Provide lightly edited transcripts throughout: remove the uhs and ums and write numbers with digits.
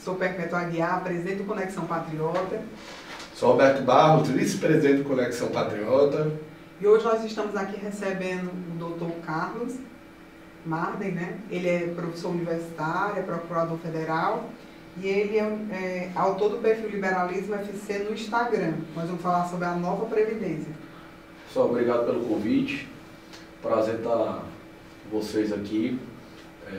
Sou Perpétua Aguiar, presidente do Conexão Patriota. Sou Roberto Barros, vice-presidente do Conexão Patriota. E hoje nós estamos aqui recebendo o doutor Carlos Marden, né? Ele é professor universitário, é procurador federal e ele é autor do perfil Liberalismo FC no Instagram. Nós vamos falar sobre a nova Previdência. Pessoal, obrigado pelo convite. Prazer estar com vocês aqui.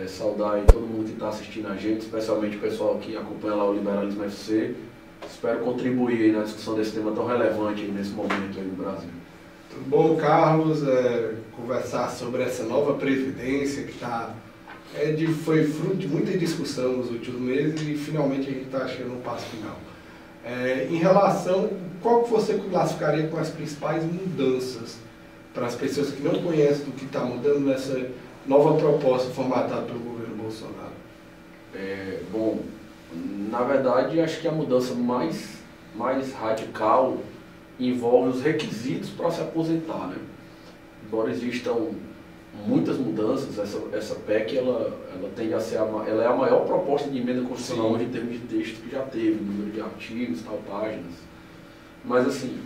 Saudar aí todo mundo que está assistindo a gente, especialmente o pessoal que acompanha lá o Liberalismo FC. Espero contribuir aí na discussão desse tema tão relevante aí nesse momento aí no Brasil. Tudo bom, Carlos? Conversar sobre essa nova Previdência que foi fruto de muita discussão nos últimos meses e finalmente a gente está chegando no passo final. Em relação, qual que você classificaria com as principais mudanças para as pessoas que não conhecem do que está mudando nessa nova proposta formatada pelo governo Bolsonaro? Bom, na verdade, acho que a mudança mais radical envolve os requisitos para se aposentar, né? Embora existam muitas mudanças, essa PEC ela tende a ser ela é a maior proposta de emenda constitucional hoje em termos de texto que já teve, número de artigos, páginas. Mas assim,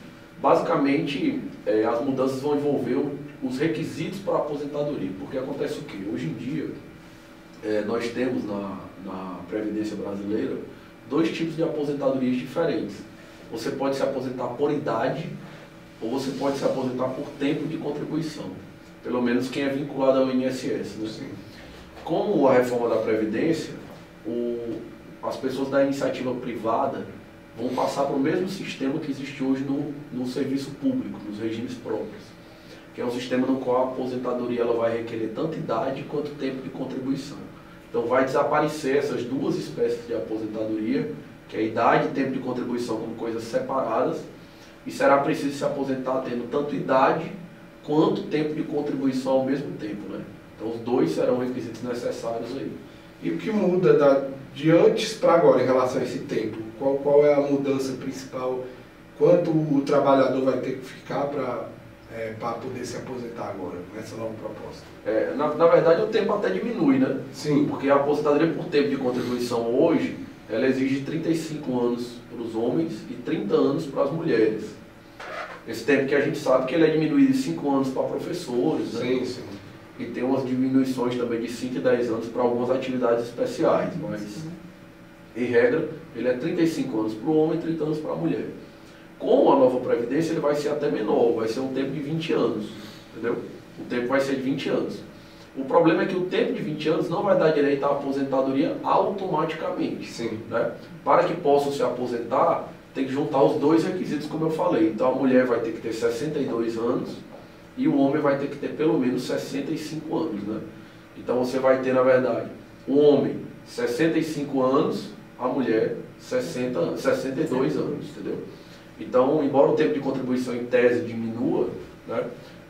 basicamente as mudanças vão envolver os requisitos para a aposentadoria, porque acontece o quê? Hoje em dia nós temos na Previdência brasileira dois tipos de aposentadorias diferentes. Você pode se aposentar por idade ou você pode se aposentar por tempo de contribuição. Pelo menos quem é vinculado ao INSS. Né? Sim. Com a reforma da Previdência, as pessoas da iniciativa privada vão passar para o mesmo sistema que existe hoje no serviço público, nos regimes próprios, que é um sistema no qual a aposentadoria ela vai requerer tanto idade quanto tempo de contribuição. Então vai desaparecer essas duas espécies de aposentadoria, que é idade e tempo de contribuição como coisas separadas, e será preciso se aposentar tendo tanto idade quanto tempo de contribuição ao mesmo tempo, né? Então os dois serão requisitos necessários aí. E o que muda de antes para agora em relação a esse tempo? Qual é a mudança principal? Quanto o trabalhador vai ter que ficar para poder se aposentar agora, nessa nova proposta? Na verdade o tempo até diminui, né? Sim. Porque a aposentadoria por tempo de contribuição hoje, ela exige 35 anos para os homens e 30 anos para as mulheres. Esse tempo que a gente sabe que ele é diminuído de 5 anos para professores, né? Sim, sim. E tem umas diminuições também de 5 e 10 anos para algumas atividades especiais, mas em regra ele é 35 anos para o homem e 30 anos para a mulher. Com a nova Previdência ele vai ser até menor, vai ser um tempo de 20 anos, entendeu? O tempo vai ser de 20 anos. O problema é que o tempo de 20 anos não vai dar direito à aposentadoria automaticamente. Sim. Né? Para que possam se aposentar, tem que juntar os dois requisitos, como eu falei. Então a mulher vai ter que ter 62 anos e o homem vai ter que ter pelo menos 65 anos. Né? Então você vai ter, na verdade, o homem 65 anos, a mulher 62 anos. Entendeu? Então, embora o tempo de contribuição em tese diminua, né,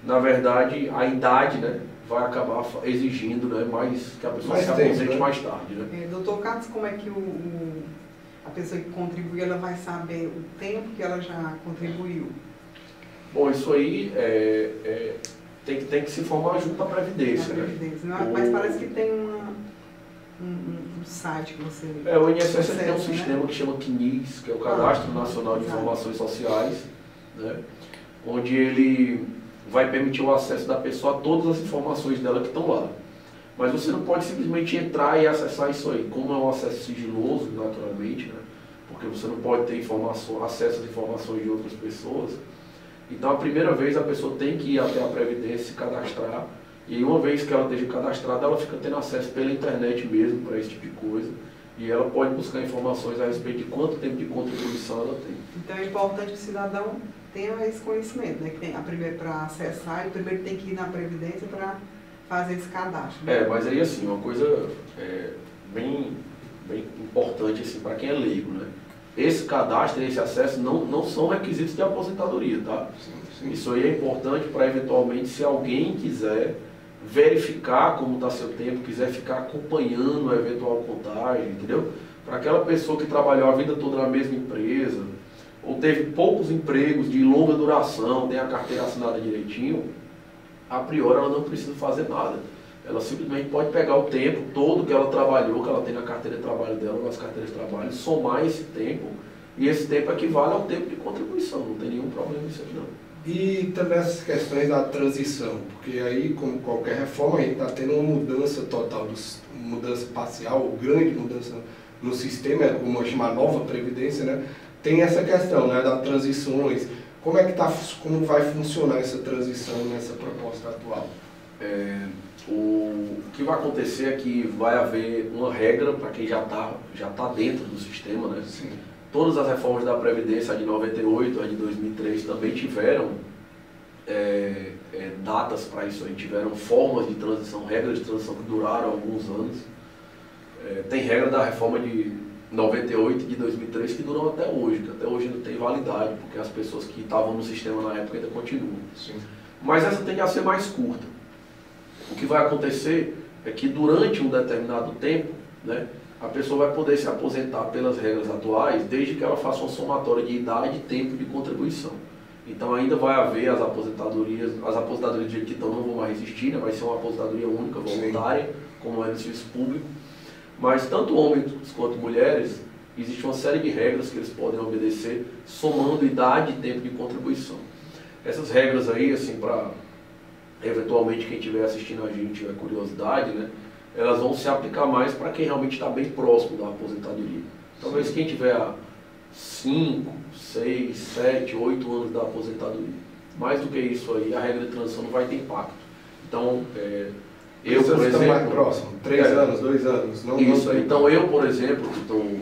na verdade a idade, né, vai acabar exigindo, né, mais que a pessoa se aposente mais tarde. Né? Doutor Carlos, como é que a pessoa que contribui ela vai saber o tempo que ela já contribuiu? Bom, isso aí tem que se informar junto à Previdência. Né? Mas parece que tem um site que você... O INSS tem um sistema que chama CNIS, que é o Cadastro Nacional de Informações Sociais, né? Onde ele vai permitir o acesso da pessoa a todas as informações dela que estão lá. Mas você não pode simplesmente entrar e acessar isso aí. Como é um acesso sigiloso, naturalmente, né? Porque você não pode ter acesso às informações de outras pessoas. Então, a primeira vez a pessoa tem que ir até a Previdência, se cadastrar. E uma vez que ela esteja cadastrada, ela fica tendo acesso pela internet mesmo para esse tipo de coisa. E ela pode buscar informações a respeito de quanto tempo de contribuição ela tem. Então é importante o cidadão ter esse conhecimento, né? Que tem primeiro para acessar e primeiro tem que ir na Previdência para fazer esse cadastro. Né? Mas aí assim, uma coisa bem importante assim, para quem é leigo, né? Esse cadastro e esse acesso não são requisitos de aposentadoria, tá? Sim. Isso aí é importante para eventualmente, se alguém quiser verificar como está seu tempo, quiser ficar acompanhando a eventual contagem, entendeu? Para aquela pessoa que trabalhou a vida toda na mesma empresa, ou teve poucos empregos de longa duração, tem a carteira assinada direitinho, a priori ela não precisa fazer nada. ela simplesmente pode pegar o tempo todo que ela trabalhou, que ela tem na carteira de trabalho dela, nas carteiras de trabalho, somar esse tempo, e esse tempo equivale ao tempo de contribuição, não tem nenhum problema nisso aqui não. E também essas questões da transição, porque aí, como qualquer reforma, a gente está tendo uma mudança total, mudança parcial, ou grande mudança no sistema, como chama nova Previdência, né? Tem essa questão, né, das transições. Como vai funcionar essa transição nessa proposta atual? O que vai acontecer é que vai haver uma regra para quem já tá dentro do sistema, né? Sim. Todas as reformas da Previdência, a de 98, a de 2003, também tiveram datas para isso aí, tiveram formas de transição, regras de transição que duraram alguns anos. Tem regra da reforma de 98 e de 2003 que duram até hoje, que até hoje ainda tem validade, porque as pessoas que estavam no sistema na época ainda continuam. Sim. Mas essa tende a ser mais curta. O que vai acontecer é que durante um determinado tempo, né, a pessoa vai poder se aposentar pelas regras atuais, desde que ela faça uma somatória de idade e tempo de contribuição. Então ainda vai haver as aposentadorias do jeito que estão não vão mais existir, né, vai ser uma aposentadoria única, voluntária, sim, como é no serviço público. Mas tanto homens quanto mulheres, existe uma série de regras que eles podem obedecer, somando idade e tempo de contribuição. Essas regras aí, assim, para eventualmente quem estiver assistindo a gente tiver curiosidade, né, elas vão se aplicar mais para quem realmente está bem próximo da aposentadoria. Talvez quem tiver 5, 6, 7, 8 anos da aposentadoria. Mais do que isso aí, a regra de transição não vai ter impacto. Então, eu, por exemplo... mais próximo, 3 anos, 2 anos. Não, isso, não então eu, por exemplo, que estou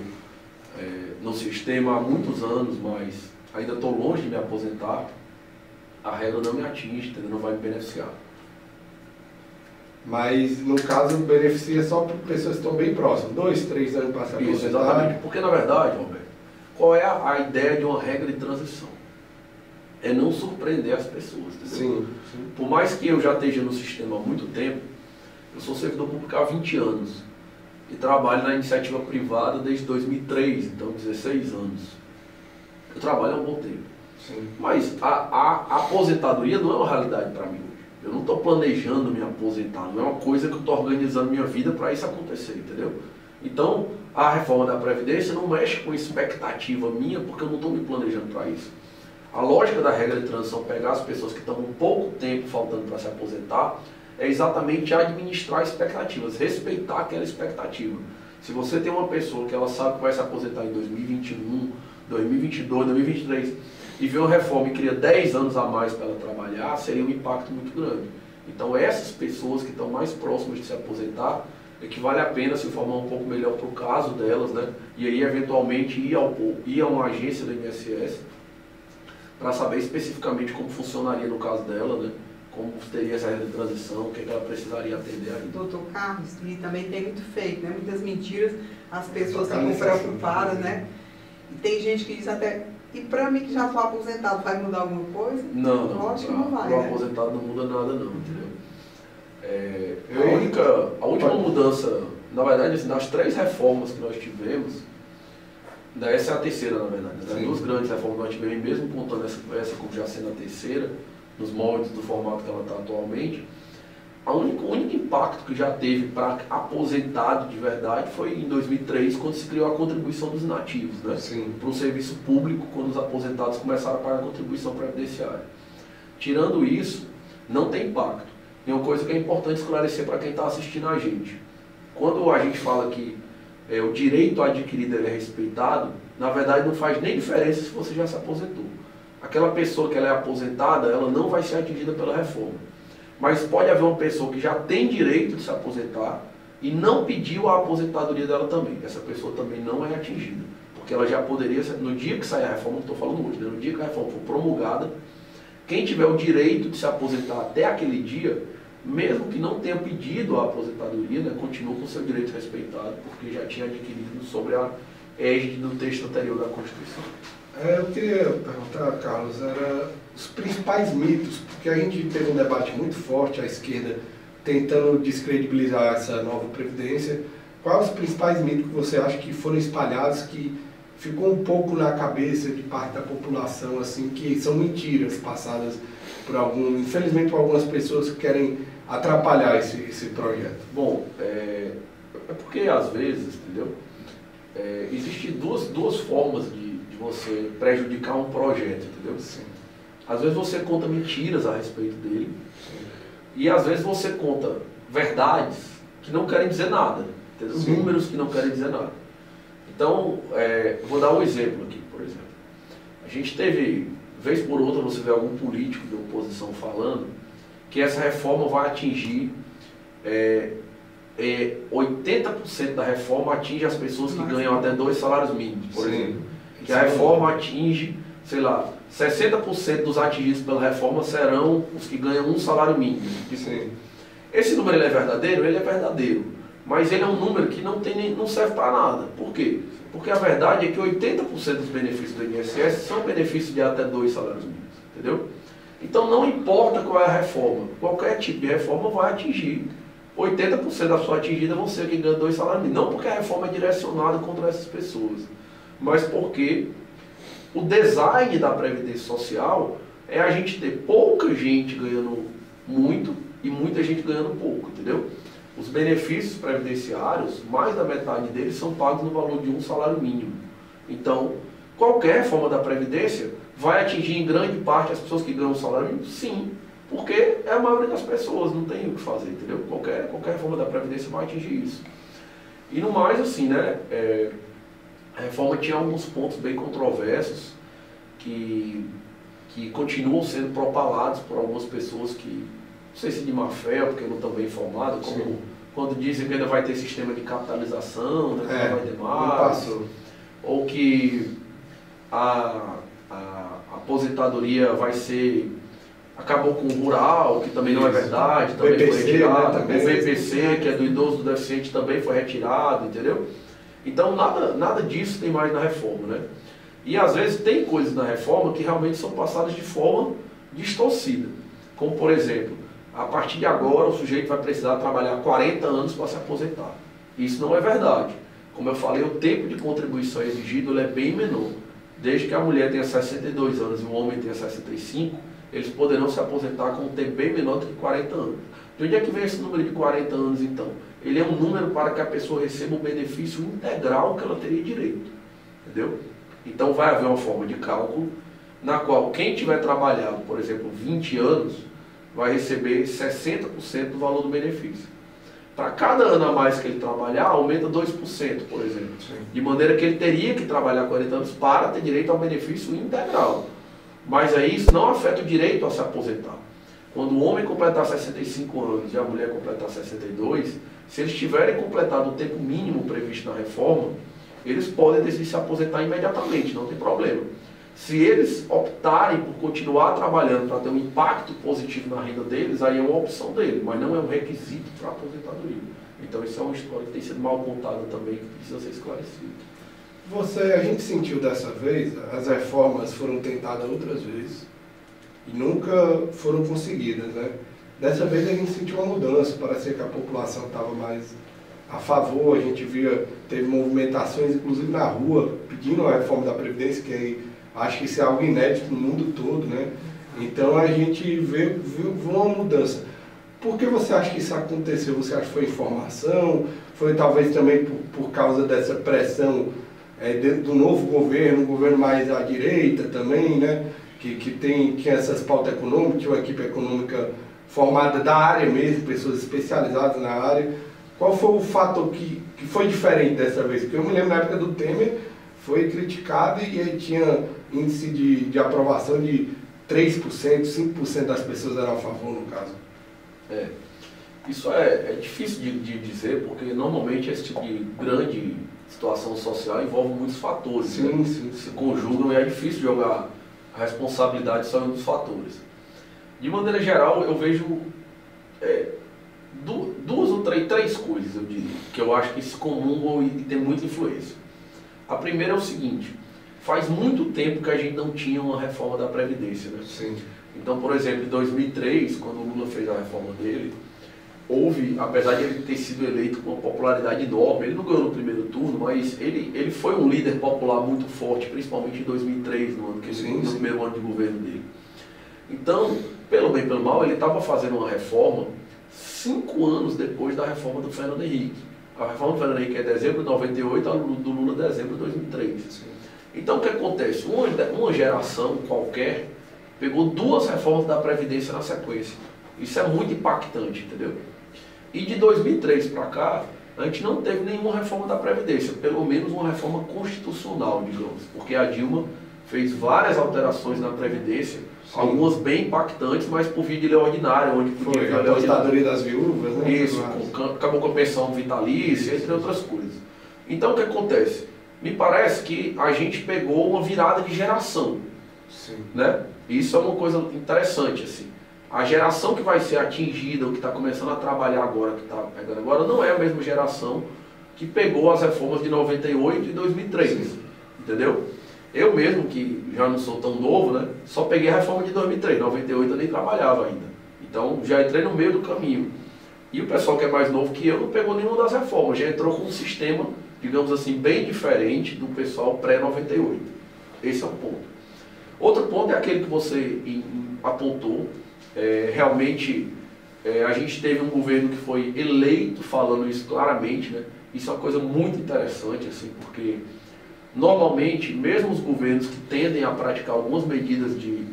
no sistema há muitos anos, mas ainda estou longe de me aposentar, a regra não me atinge, entendeu? Não vai me beneficiar. Mas, no caso, beneficia só para pessoas que estão bem próximas, 2, 3 anos para se aposentar. Isso, exatamente. Porque, na verdade, Roberto, qual é a ideia de uma regra de transição? É não surpreender as pessoas, entendeu? Sim, sim. Por mais que eu já esteja no sistema há muito tempo, eu sou servidor público há 20 anos e trabalho na iniciativa privada desde 2003, então 16 anos. Eu trabalho há um bom tempo. Sim. Mas a aposentadoria não é uma realidade para mim hoje. Eu não estou planejando me aposentar, não é uma coisa que eu estou organizando minha vida para isso acontecer, entendeu? Então, a reforma da Previdência não mexe com expectativa minha, porque eu não estou me planejando para isso. A lógica da regra de transição, pegar as pessoas que estão um pouco tempo faltando para se aposentar, é exatamente administrar expectativas, respeitar aquela expectativa. Se você tem uma pessoa que ela sabe que vai se aposentar em 2021, 2022, 2023, e vê uma reforma e cria 10 anos a mais para ela trabalhar, seria um impacto muito grande. Então essas pessoas que estão mais próximas de se aposentar, é que vale a pena se informar um pouco melhor para o caso delas, né? E aí eventualmente ir a uma agência do INSS para saber especificamente como funcionaria no caso dela, né? Como teria essa regra de transição, o que ela precisaria atender ainda. Doutor Carlos, e também tem muito fake, né? Muitas mentiras, as pessoas ficam preocupadas, né? E tem gente que diz até, e para mim que já estou aposentado, vai mudar alguma coisa? Não, lógico que não vai, o né? aposentado não muda nada não, entendeu? A última mudança, na verdade, assim, das 3 reformas que nós tivemos, essa é a terceira, na verdade, das 2 grandes reformas que nós tivemos, mesmo contando essa como já sendo a terceira, nos moldes do formato que ela está atualmente, o único impacto que já teve para aposentado de verdade foi em 2003, quando se criou a contribuição dos inativos, né? Para o serviço público, quando os aposentados começaram a pagar a contribuição previdenciária. Tirando isso, não tem impacto. E uma coisa que é importante esclarecer para quem está assistindo a gente. Quando a gente fala que o direito adquirido é respeitado, na verdade não faz nem diferença se você já se aposentou. Aquela pessoa que ela é aposentada, ela não vai ser atingida pela reforma. Mas pode haver uma pessoa que já tem direito de se aposentar e não pediu a aposentadoria dela também. Essa pessoa também não é atingida. Porque ela já poderia, no dia que sair a reforma, que estou falando hoje, né? No dia que a reforma for promulgada, quem tiver o direito de se aposentar até aquele dia, mesmo que não tenha pedido a aposentadoria, né, continua com o seu direito respeitado, porque já tinha adquirido sobre a égide do texto anterior da Constituição. Eu queria perguntar, Carlos, os principais mitos, porque a gente teve um debate muito forte, a esquerda tentando descredibilizar essa nova Previdência. Quais os principais mitos que você acha que foram espalhados, que ficou um pouco na cabeça de parte da população, assim, que são mentiras passadas infelizmente por algumas pessoas que querem atrapalhar esse projeto? Bom, é porque às vezes, entendeu? Existem duas formas de você prejudicar um projeto, entendeu? Sim. Às vezes você conta mentiras a respeito dele, e às vezes você conta verdades que não querem dizer nada, entendeu? Números que não querem dizer nada. Então, vou dar um exemplo aqui, por exemplo. A gente teve, vez por outra, você vê algum político de oposição falando que essa reforma vai atingir 80% da reforma atinge as pessoas que ganham até 2 salários mínimos, por exemplo. Que a reforma atinge, sei lá, 60% dos atingidos pela reforma serão os que ganham 1 salário mínimo. Sim. Esse número ele é verdadeiro? Ele é verdadeiro. Mas ele é um número que não serve para nada. Por quê? Porque a verdade é que 80% dos benefícios do INSS são benefícios de até 2 salários mínimos. Entendeu? Então não importa qual é a reforma. Qualquer tipo de reforma vai atingir 80% da sua atingida vão ser quem ganha 2 salários mínimos. Não porque a reforma é direcionada contra essas pessoas, mas porque o design da Previdência Social é a gente ter pouca gente ganhando muito e muita gente ganhando pouco, entendeu? Os benefícios previdenciários, mais da metade deles são pagos no valor de 1 salário mínimo. Então, qualquer reforma da Previdência vai atingir em grande parte as pessoas que ganham 1 salário mínimo? Sim. Porque é a maioria das pessoas, não tem o que fazer, entendeu? Qualquer reforma da Previdência vai atingir isso. E no mais, assim, né, a reforma tinha alguns pontos bem controversos que continuam sendo propalados por algumas pessoas que, não sei se de má fé ou porque não estão bem informadas, como quando dizem que ainda vai ter sistema de capitalização, né, que não vai ter mais, ou que a aposentadoria vai ser... Acabou com o rural, que também não é verdade, também foi retirado. Né, o BPC, que é do idoso do deficiente, também foi retirado, entendeu? Então nada disso tem mais na reforma, né? E às vezes tem coisas na reforma que realmente são passadas de forma distorcida. Como por exemplo, a partir de agora o sujeito vai precisar trabalhar 40 anos para se aposentar. Isso não é verdade. Como eu falei, o tempo de contribuição exigido é bem menor. Desde que a mulher tenha 62 anos e o homem tenha 65, eles poderão se aposentar com um tempo bem menor do que 40 anos. De onde é que vem esse número de 40 anos, então? Ele é um número para que a pessoa receba o benefício integral que ela teria direito. Entendeu? Então vai haver uma forma de cálculo na qual quem tiver trabalhado, por exemplo, 20 anos, vai receber 60% do valor do benefício. Para cada ano a mais que ele trabalhar, aumenta 2%, por exemplo. Sim. De maneira que ele teria que trabalhar 40 anos para ter direito ao benefício integral. Mas aí isso não afeta o direito a se aposentar. Quando o homem completar 65 anos e a mulher completar 62, se eles tiverem completado o tempo mínimo previsto na reforma, eles podem decidir se aposentar imediatamente, não tem problema. Se eles optarem por continuar trabalhando para ter um impacto positivo na renda deles, aí é uma opção dele, mas não é um requisito para a aposentadoria. Então isso é uma história que tem sido mal contada também, que precisa ser esclarecida. A gente sentiu dessa vez, as reformas foram tentadas outras vezes e nunca foram conseguidas, né? Dessa vez a gente sentiu uma mudança, parecia que a população estava mais a favor, a gente teve movimentações inclusive na rua, pedindo a reforma da Previdência, que aí, acho que isso é algo inédito no mundo todo, né? Então a gente viu uma mudança. Por que você acha que isso aconteceu? Você acha que foi informação? Foi talvez também por causa dessa pressão do novo governo, um governo mais à direita também, né? Que tem essas pautas econômicas, tinha uma equipe econômica formada da área mesmo, pessoas especializadas na área. Qual foi o fator que foi diferente dessa vez? Porque eu me lembro na época do Temer, foi criticado e aí tinha índice de aprovação de 3%, 5% das pessoas eram a favor, no caso. Isso é difícil de dizer, porque normalmente esse tipo de grande situação social envolve muitos fatores, sim. Se conjugam e é difícil jogar a responsabilidade só em um dos fatores. De maneira geral, eu vejo duas ou três coisas, eu diria, que eu acho que se comungam e tem muita influência. A primeira é o seguinte: faz muito tempo que a gente não tinha uma reforma da Previdência, né? Sim. Então, por exemplo, em 2003, quando o Lula fez a reforma dele, houve, apesar de ele ter sido eleito com uma popularidade enorme, ele não ganhou no primeiro turno, mas ele foi um líder popular muito forte, principalmente em 2003, no primeiro ano de governo dele. Então, pelo bem e pelo mal, ele estava fazendo uma reforma 5 anos depois da reforma do Fernando Henrique. A reforma do Fernando Henrique é dezembro de 98, a do Lula dezembro de 2003. Sim. Então, o que acontece? Uma geração qualquer pegou 2 reformas da Previdência na sequência. Isso é muito impactante, entendeu? E de 2003 para cá, a gente não teve nenhuma reforma da Previdência, pelo menos uma reforma constitucional, digamos, porque a Dilma fez várias alterações na Previdência, sim, algumas bem impactantes, mas por via de lei ordinária, onde podia a aposentadoria das viúvas, né? Isso, acabou com a pensão vitalícia, entre outras coisas. Então, o que acontece? Me parece que a gente pegou uma virada de geração, sim, né? Isso é uma coisa interessante, assim. A geração que vai ser atingida, ou que está começando a trabalhar agora, que está pegando agora, não é a mesma geração que pegou as reformas de 98 e 2003, sim, entendeu? Eu mesmo, que já não sou tão novo, né, só peguei a reforma de 2003, 98 eu nem trabalhava ainda. Então já entrei no meio do caminho. E o pessoal que é mais novo que eu não pegou nenhuma das reformas, já entrou com um sistema, digamos assim, bem diferente do pessoal pré-98. Esse é um ponto. Outro ponto é aquele que você apontou. Realmente a gente teve um governo que foi eleito falando isso claramente, né? Isso é uma coisa muito interessante, assim, porque normalmente, mesmo os governos que tendem a praticar algumas medidas de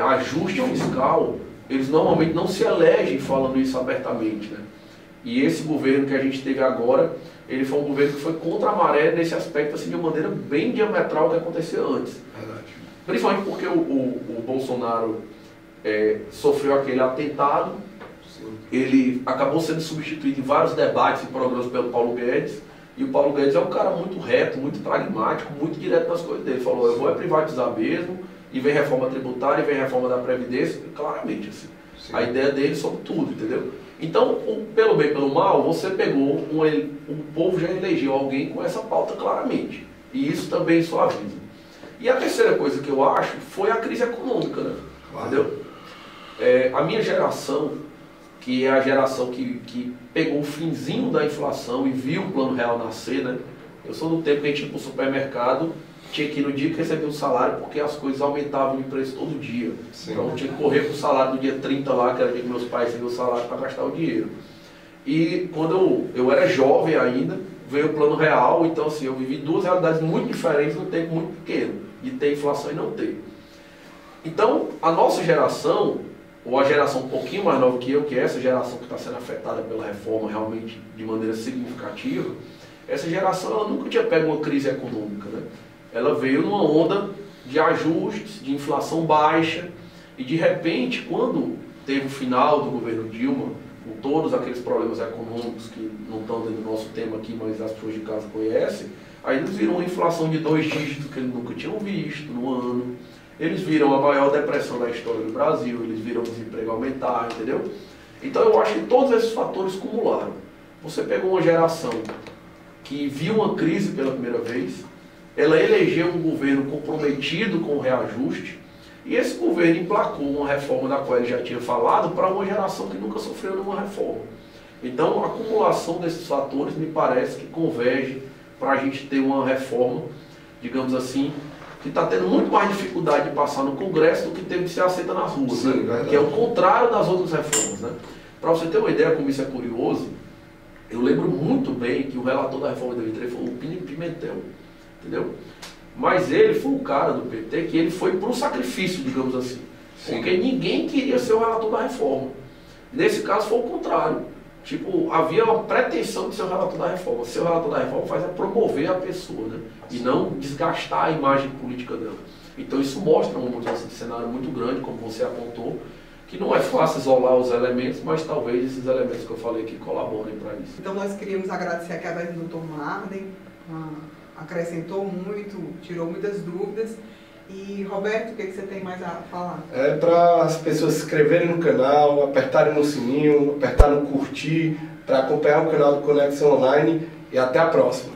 ajuste fiscal, eles normalmente não se elegem falando isso abertamente, né? E esse governo que a gente teve agora, ele foi um governo que foi contra a maré nesse aspecto, assim, de uma maneira bem diametral ao que acontecia antes. Verdade. Principalmente porque o Bolsonaro sofreu aquele atentado, sim, ele acabou sendo substituído em vários debates e programas pelo Paulo Guedes, e o Paulo Guedes é um cara muito reto, muito pragmático, muito direto nas coisas dele. Ele falou, eu vou privatizar mesmo, e vem reforma tributária, e vem reforma da Previdência, claramente, assim. Sim. A ideia dele sobre tudo, entendeu? Então, pelo bem e pelo mal, você pegou, o povo já elegeu alguém com essa pauta claramente, e isso também suaviza. E a terceira coisa que eu acho foi a crise econômica, né? Claro. Entendeu? A minha geração, que é a geração que pegou o finzinho da inflação e viu o Plano Real nascer, né? Eu sou do tempo que a gente ia para o supermercado, tinha que ir no dia que recebia o salário, porque as coisas aumentavam de preço todo dia. Sim. Então tinha que correr para o salário do dia 30 lá, que era o dia que meus pais recebiam o salário, para gastar o dinheiro. E quando eu era jovem ainda, veio o Plano Real, então assim, eu vivi 2 realidades muito diferentes num tempo muito pequeno, de ter inflação e não ter. Então, a nossa geração, ou a geração um pouquinho mais nova que eu, que é essa geração que está sendo afetada pela reforma realmente de maneira significativa, essa geração ela nunca tinha pego uma crise econômica, né? Ela veio numa onda de ajustes, de inflação baixa, e de repente, quando teve o final do governo Dilma, com todos aqueles problemas econômicos que não estão dentro do nosso tema aqui, mas as pessoas de casa conhecem, aí eles viram uma inflação de 2 dígitos que eles nunca tinham visto no ano. Eles viram a maior depressão da história do Brasil, eles viram o desemprego aumentar, entendeu? Então eu acho que todos esses fatores cumularam. Você pegou uma geração que viu uma crise pela primeira vez, ela elegeu um governo comprometido com o reajuste, e esse governo emplacou uma reforma da qual ele já tinha falado para uma geração que nunca sofreu nenhuma reforma. Então a acumulação desses fatores me parece que converge para a gente ter uma reforma, digamos assim, que está tendo muito mais dificuldade de passar no Congresso do que teve de ser aceita nas ruas, sim, né? Que é o contrário das outras reformas, né? Para você ter uma ideia como isso é curioso, eu lembro muito bem que o relator da reforma de 2003 foi o Pimentel, entendeu? Mas ele foi o cara do PT que ele foi para o sacrifício, digamos assim, sim, porque ninguém queria ser o relator da reforma. Nesse caso foi o contrário. Tipo, havia uma pretensão de ser o relator da reforma. Ser o relator da reforma faz é promover a pessoa, né? E não desgastar a imagem política dela. Então isso mostra uma mudança de cenário muito grande, como você apontou, que não é fácil isolar os elementos, mas talvez esses elementos que eu falei aqui colaborem para isso. Então nós queríamos agradecer aqui a vez do Dr. Marden, acrescentou muito, tirou muitas dúvidas. E Roberto, o que você tem mais a falar? Para as pessoas se inscreverem no canal, apertarem no sininho, apertar no curtir, para acompanhar o canal do Conexão Online, e até a próxima.